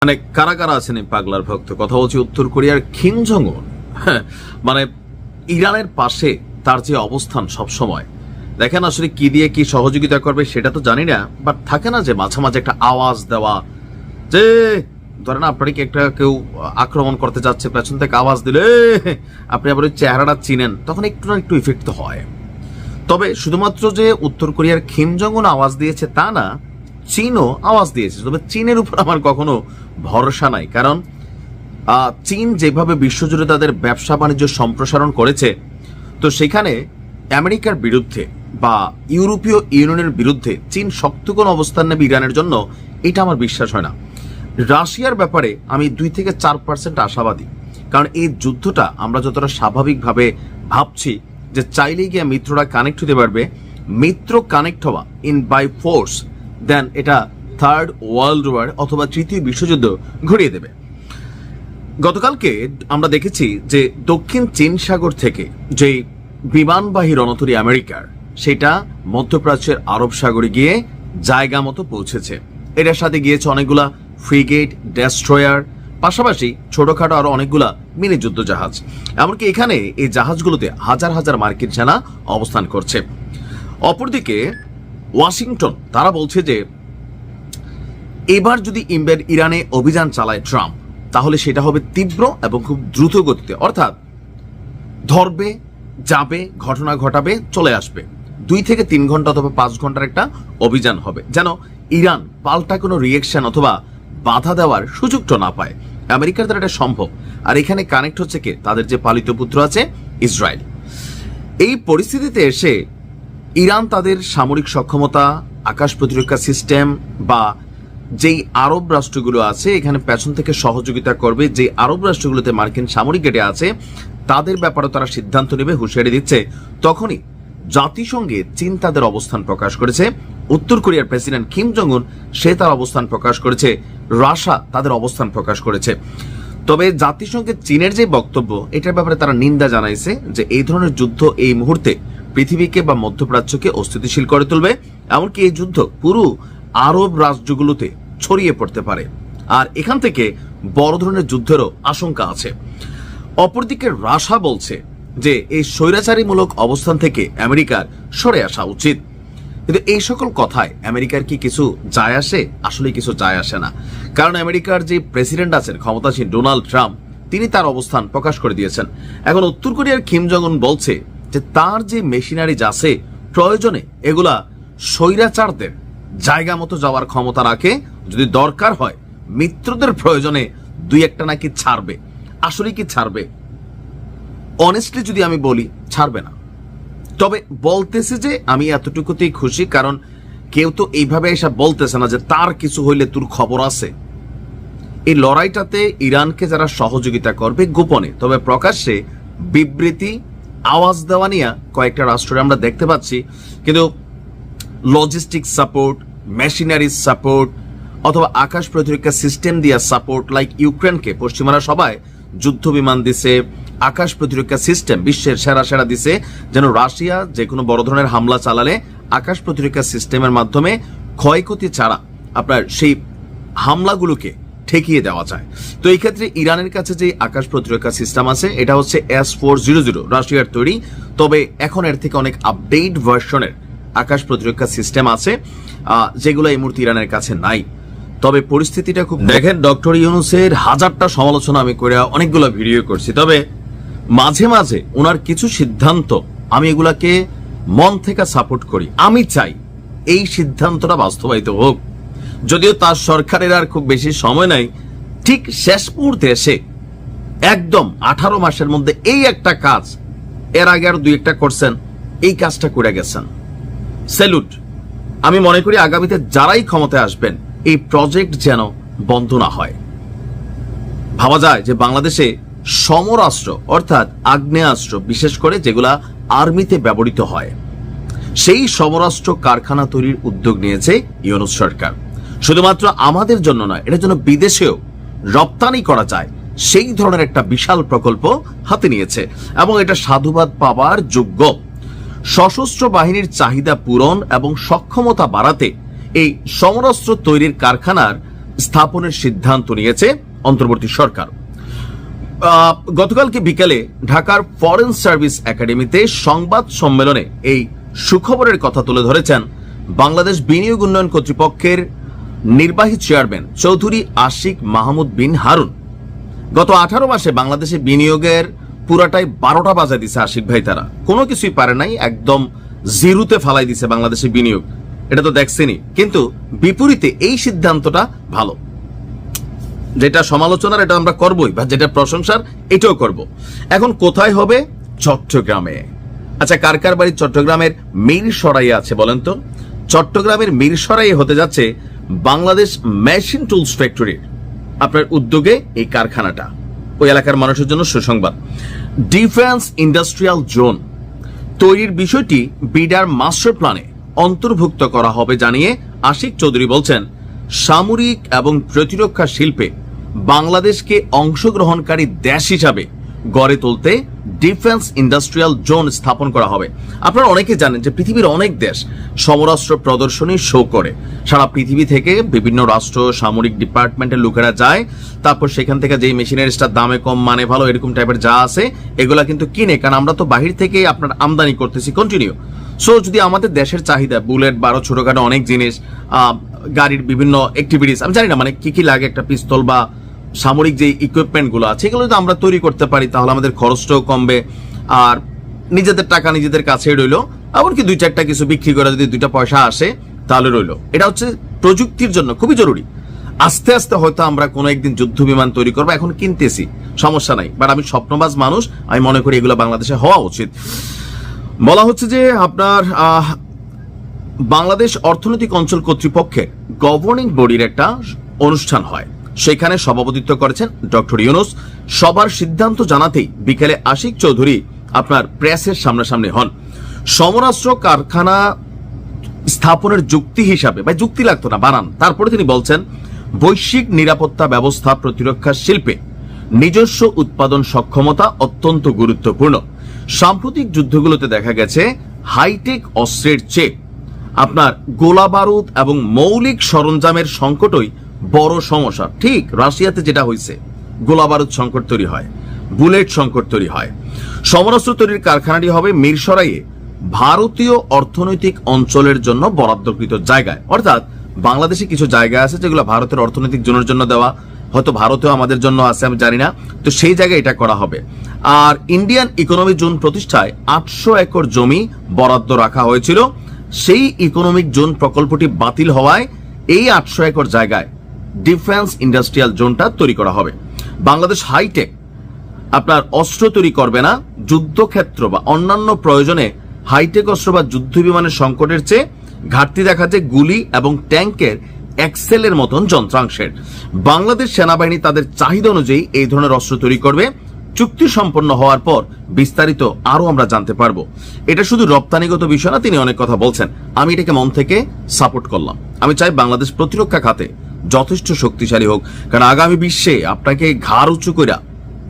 মানে কারা কারা আছেন এই পাগলার ভক্ত? কথা বলছি উত্তর কোরিয়ার কিম জং উন। মানে ইরানের পাশে তার যে অবস্থান সব সময়, দেখেন আসলে কি দিয়ে কি সহযোগিতা করবে সেটা তো জানি না, বাট থাকে না যে মাঝে মাঝে একটা আওয়াজ দেওয়া, যে ধরেন আপনাকে একটা কেউ আক্রমণ করতে যাচ্ছে, পেছন থেকে আওয়াজ দিলে আপনি আবার ওই চেহারাটা চিনেন, তখন একটু না একটু ইফেক্ট তো হয়। তবে শুধুমাত্র যে উত্তর কোরিয়ার কিম জং উন আওয়াজ দিয়েছে তা না, চীনও আওয়াজ দিয়েছে। তবে চীনের উপর আমার কখনো ভরসা নাই, কারণ চীন যেভাবে বিশ্বজুড়ে তাদের ব্যবসা বাণিজ্য সম্প্রসারণ করেছে, তো সেখানে আমেরিকার বিরুদ্ধে বা ইউরোপীয় ইউনিয়নের বিরুদ্ধে চীন শক্ত কোন অবস্থান নেবে ইরানের জন্য, এটা আমার বিশ্বাস হয় না। রাশিয়ার ব্যাপারে আমি 2 থেকে 4% আশাবাদী, কারণ এই যুদ্ধটা আমরা যতটা স্বাভাবিকভাবে ভাবছি যে চাইলেই গিয়ে মিত্ররা কানেক্ট হতে পারবে, মিত্র কানেক্ট হওয়া ইন বাই ফোর্স, দেন এটা থার্ড ওয়ার্ল্ড ওয়ার অথবা তৃতীয় বিশ্বযুদ্ধ ঘটিয়ে দেবে। গতকালকে আমরা দেখেছি যে দক্ষিণ চীন সাগর থেকে যে বিমানবাহী রণতরী আমেরিকার, সেটা মধ্যপ্রাচ্যের আরব সাগরে গিয়ে জায়গা মতো পৌঁছেছে। এটার সাথে গিয়েছে অনেকগুলা ফ্রিগেট, ডেস্ট্রয়ার, পাশাপাশি ছোটখাটো আরো অনেকগুলা মিনি যুদ্ধ জাহাজ। এমনকি এখানে এই জাহাজগুলোতে হাজার হাজার মার্কিন সেনা অবস্থান করছে। অপরদিকে ওয়াশিংটন তারা বলছে যে এবার যদি ইরানে অভিযান চালায় ট্রাম্প, তাহলে সেটা হবে তীব্র এবং খুব দ্রুত গতিতে, অর্থাৎ ধরবে, যাবে, ঘটনা ঘটাবে, চলে আসবে। 2 থেকে 3 ঘন্টা অথবা 5 ঘন্টার একটা অভিযান হবে, যেন ইরান পাল্টা কোনো রিয়েকশন অথবা বাধা দেওয়ার সুযোগটা না পায়। আমেরিকার দ্বারা এটা সম্ভব। আর এখানে কানেক্ট হচ্ছে কে? তাদের যে পালিত পুত্র আছে ইসরায়েল। এই পরিস্থিতিতে এসে ইরান তাদের সামরিক সক্ষমতা, আকাশ প্রতিরক্ষা সিস্টেম বা যেই আরব রাষ্ট্রগুলো আছে এখানে পেছন থেকে সহযোগিতা করবে, যে আরব রাষ্ট্রগুলোতে মার্কিন সামরিক ঘাঁটি আছে তাদের ব্যাপারে তারা সিদ্ধান্ত নেবে, হুঁশিয়ারি দিচ্ছে। তখনই জাতিসংঘে চীন তাদের অবস্থান প্রকাশ করেছে, উত্তর কোরিয়ার প্রেসিডেন্ট কিম জং উন সে তার অবস্থান প্রকাশ করেছে, রাশিয়া তাদের অবস্থান প্রকাশ করেছে। তবে জাতিসংঘের চীনের যে বক্তব্য, এটার ব্যাপারে তারা নিন্দা জানাইছে যে এই ধরনের যুদ্ধ এই মুহূর্তে পৃথিবীকে বা মধ্যপ্রাচ্যকে অস্থিতিশীল করে তুলবে, এমনকি এই যুদ্ধ পুরো আরব রাষ্ট্রগুলোতে ছড়িয়ে পড়তে পারে, আর এখান থেকে বড় ধরনের যুদ্ধেরও আশঙ্কা আছে। অপরদিকে রাশিয়া বলছে যে এই স্বৈরাচারীমূলক অবস্থান থেকে আমেরিকার সরে আসা উচিত। কিন্তু এই সকল কথায় আমেরিকার কি কিছু যায় আসে? আসলে কিছু যায় আসে না, কারণ আমেরিকার যে প্রেসিডেন্ট আছেন ক্ষমতাসীন ডোনাল্ড ট্রাম্প, তিনি তার অবস্থান প্রকাশ করে দিয়েছেন। এখন উত্তর কোরিয়ার কিম জং উন বলছে যে তার যে মেশিনারিজ আছে প্রয়োজনে এগুলা স্বৈরাচারদের জায়গা মতো যাওয়ার ক্ষমতা রাখে, যদি দরকার হয় মিত্রদের প্রয়োজনে 2-1টা নাকি ছাড়বে। আসলে কি ছাড়বে? অনেস্টলি যদি আমি বলি, ছাড়বে না। তবে বলতেছে যে আমি এতটুকুতেই খুশি, কারণ কেউ তো এইভাবে এসে বলতেছে না যে তার কিছু হইলে তোর খবর আছে। এই লড়াইটাতে ইরানকে যারা সহযোগিতা করবে গোপনে তবে প্রকাশ্যে বিবৃতি, আওয়াজ দেওয়া নিয়ে কয়েকটা রাষ্ট্রে আমরা দেখতে পাচ্ছি, কিন্তু লজিস্টিক সাপোর্ট, মেশিনারি সাপোর্ট অথবা আকাশ প্রতিরক্ষা সিস্টেম দিয়া সাপোর্ট, লাইক ইউক্রেনকে পশ্চিমারা সবাই যুদ্ধ বিমান দিছে, আকাশ প্রতিরক্ষা সিস্টেম বিশ্বের সেরা সেরা দিছে, যেন রাশিয়া যে কোনো বড় ধরনের হামলা চালালে আকাশ প্রতিরক্ষা সিস্টেমের মাধ্যমে ক্ষয়ক্ষতি ছাড়া আপনার সেই হামলাগুলোকে ঠেকিয়ে দেওয়া যায়। তো এই ক্ষেত্রে ইরানের কাছে যে আকাশ প্রতিরক্ষা সিস্টেম আছে এটা হচ্ছে S-400 রাশিয়ার তৈরি, তবে এখন এর থেকে অনেক আপডেট ভার্সনের আকাশ প্রতিরক্ষা সিস্টেম আছে যেগুলো এই মুহূর্তে ইরানের কাছে নাই। তবে পরিস্থিতিটা খুব, দেখেন ডক্টর ইউনূসের হাজারটা সমালোচনা আমি করে অনেকগুলো ভিডিও করছি, তবে মাঝে মাঝে ওনার কিছু সিদ্ধান্ত আমি এগুলাকে মন থেকে সাপোর্ট করি। আমি চাই এই সিদ্ধান্তটা বাস্তবায়িত হোক, যদিও তার সরকারের আর খুব বেশি সময় নাই। ঠিক শেষ মুহূর্তে এসে একদম 18 মাসের মধ্যে এই একটা কাজ, এর আগে আর 2-1টা করছেন, এই কাজটা করে গেছেন, স্যালুট। আমি মনে করি আগামীতে যারাই ক্ষমতায় আসবেন এই প্রজেক্ট যেন বন্ধ না হয়। ভাবা যায় যে বাংলাদেশে সমরাস্ত্র অর্থাৎ আগ্নেয়াস্ত্র, বিশেষ করে যেগুলা আর্মিতে ব্যবহৃত হয়, সেই সমরাস্ত্র কারখানা তৈরির উদ্যোগ নিয়েছে ইউনূস সরকার। শুধুমাত্র আমাদের জন্য নয়, এটার জন্য বিদেশেও রপ্তানি করা যায় সেই ধরনের একটা বিশাল প্রকল্প হাতে নিয়েছে এবং এটা সাধুবাদ পাওয়ার যোগ্য। সশস্ত্র বাহিনীর চাহিদা পূরণ এবং সক্ষমতা বাড়াতে এই সমরাস্ত্র তৈরির কারখানার স্থাপনের সিদ্ধান্ত নিয়েছে অন্তর্বর্তী সরকার। গতকালকে বিকেলে ঢাকার ফরেন সার্ভিস একাডেমিতে সংবাদ সম্মেলনে এই সুখবরের কথা তুলে ধরেছেন বাংলাদেশ বিনিয়োগ উন্নয়ন কর্তৃপক্ষের নির্বাহী চেয়ারম্যান চৌধুরী আশিক মাহমুদ বিন হারুন। গত 18 মাসে বাংলাদেশে বিনিয়োগের পুরাটাই 12টা বাজায় দিছে আশিক ভাই, তারা কোনো কিছুই পারে নাই, একদম জিরোতে ফালাই দিছে বাংলাদেশে বিনিয়োগ, এটা তো দেখছেনই। কিন্তু বিপরীতে এই সিদ্ধান্তটা ভালো, যেটা সমালোচনার এটা আমরা করবই, বা যেটা প্রশংসার এটাও করব। এখন কোথায় হবে? চট্টগ্রামে। আচ্ছা, কার কার বাড়ি চট্টগ্রামের মিরসরাইয়ে আছে বলেন তো? চট্টগ্রামের মিরসরাইয়ে হতে যাচ্ছে বাংলাদেশ মেশিন টুলস ফ্যাক্টরির আপনার উদ্যোগে এই কারখানাটা। ওই এলাকার মানুষের জন্য সুসংবাদ। ডিফেন্স ইন্ডাস্ট্রিয়াল জোন তৈরির বিষয়টি বিডার মাস্টার প্ল্যানে অন্তর্ভুক্ত করা হবে জানিয়ে আশিক চৌধুরী বলছেন, সামরিক এবং প্রতিরক্ষা শিল্পে বাংলাদেশকে অংশগ্রহণকারী দেশ হিসাবে গড়ে তুলতে ডিফেন্স ইন্ডাস্ট্রিয়াল জোন স্থাপন করা হবে। আপনারা অনেকে জানেন যে পৃথিবীর অনেক দেশ সমরাস্ত্র প্রদর্শনী শো করে, সারা পৃথিবী থেকে বিভিন্ন রাষ্ট্র সামরিক ডিপার্টমেন্টের লোকেরা যায়, তারপর সেখান থেকে যেই মেশিনারিজটার দামে কম মানে ভালো এরকম টাইপের যা আছে এগুলা কিন্তু কিনে, কারণ আমরা তো বাহির থেকে আপনার আমদানি করতেছি কন্টিনিউ। সো যদি আমাদের দেশের চাহিদা বুলেট বারো ছোটখাটো অনেক জিনিস, গাড়ির বিভিন্ন অ্যাক্টিভিটিস, আমি জানি না মানে কি কি লাগে একটা পিস্তল বা সামরিক যে ইকুইপমেন্ট গুলো আছে এগুলো যদি আমরা তৈরি করতে পারি তাহলে আমাদের খরচটাও কমবে, আর নিজেদের টাকা নিজেদের কাছেই রইলো, এমনকি 2-4টা কিছু বিক্রি করে যদি 2টা পয়সা আসে তাহলে রইলো। এটা হচ্ছে প্রযুক্তির জন্য খুবই জরুরি। আস্তে আস্তে হয়তো আমরা কোনো একদিন যুদ্ধ বিমান তৈরি করবো, এখন কিনতেছি সমস্যা নাই, বাট আমি স্বপ্নবাজ মানুষ, আমি মনে করি এগুলো বাংলাদেশে হওয়া উচিত। বলা হচ্ছে যে আপনার বাংলাদেশ অর্থনৈতিক অঞ্চল কর্তৃপক্ষের গভর্নিং বডির একটা অনুষ্ঠান হয়, সেখানে সভাপতিত্ব করেছেন ডক্টর ইউনুস। সবার সিদ্ধান্ত জানাতেই বিকেলে আশিক চৌধুরী আপনার প্রেসের সামনাসামনি হন। সমরাস্ত্র কারখানা স্থাপনের যুক্তি হিসাবে, বা যুক্তি লাগতো না বানান, তারপরে তিনি বলছেন বৈশ্বিক নিরাপত্তা ব্যবস্থা প্রতিরক্ষা শিল্পে নিজস্ব উৎপাদন সক্ষমতা অত্যন্ত গুরুত্বপূর্ণ। সাম্প্রতিক যুদ্ধগুলোতে দেখা গেছে হাইটেক অস্ত্রের চেয়ে আপনার গোলা বারুদ এবং মৌলিক সরঞ্জামের সংকটই বড় সমস্যা। ঠিক রাশিয়াতে যেটা হয়েছে, গোলা বারুদ সংকট তৈরি হয়, বুলেট সংকট তৈরি হয়। সমরাস্ত্র তৈরির কারখানাটি হবে মিরসরাইয়ে ভারতীয় অর্থনৈতিক অঞ্চলের জন্য বরাদ্দকৃত জায়গায়, অর্থাৎ বাংলাদেশে কিছু জায়গা আছে যেগুলো ভারতের অর্থনৈতিক জোনের জন্য দেওয়া, হয়তো ভারতেও আমাদের জন্য আছে আমি জানি না, তো সেই জায়গায় এটা করা হবে। আর ইন্ডিয়ান ইকোনমিক জোন প্রতিষ্ঠায় 800 একর জমি বরাদ্দ রাখা হয়েছিল, সেই ইকোনমিক জোন প্রকল্পটি বাতিল হওয়ায় এই 800 একর জায়গায় ডিফেন্স ইন্ডাস্ট্রিয়াল জোনটা তৈরি করা হবে। বাংলাদেশ হাইটেক আপনার অস্ত্র তৈরি করবে না, যুদ্ধক্ষেত্র বা অন্যান্য প্রয়োজনে হাইটেক অস্ত্র বা যুদ্ধ বিমানের সংকটের চেয়ে ঘাটতি দেখা যায় গুলি এবং ট্যাঙ্কের এক্সেলের মতন যন্ত্রাংশের। বাংলাদেশ সেনাবাহিনী তাদের চাহিদা অনুযায়ী এই ধরনের অস্ত্র তৈরি করবে। চুক্তি সম্পন্ন হওয়ার পর বিস্তারিত আরো আমরা জানতে পারবো। এটা শুধু রপ্তানিগত বিষয় না, তিনি অনেক কথা বলছেন, আমি এটাকে মন থেকে সাপোর্ট করলাম। আমি চাই বাংলাদেশ প্রতিরক্ষা খাতে যথেষ্ট শক্তিশালী হোক, কারণ আগামী বিশ্বে আপনাকে ঘাড় উঁচু কইরা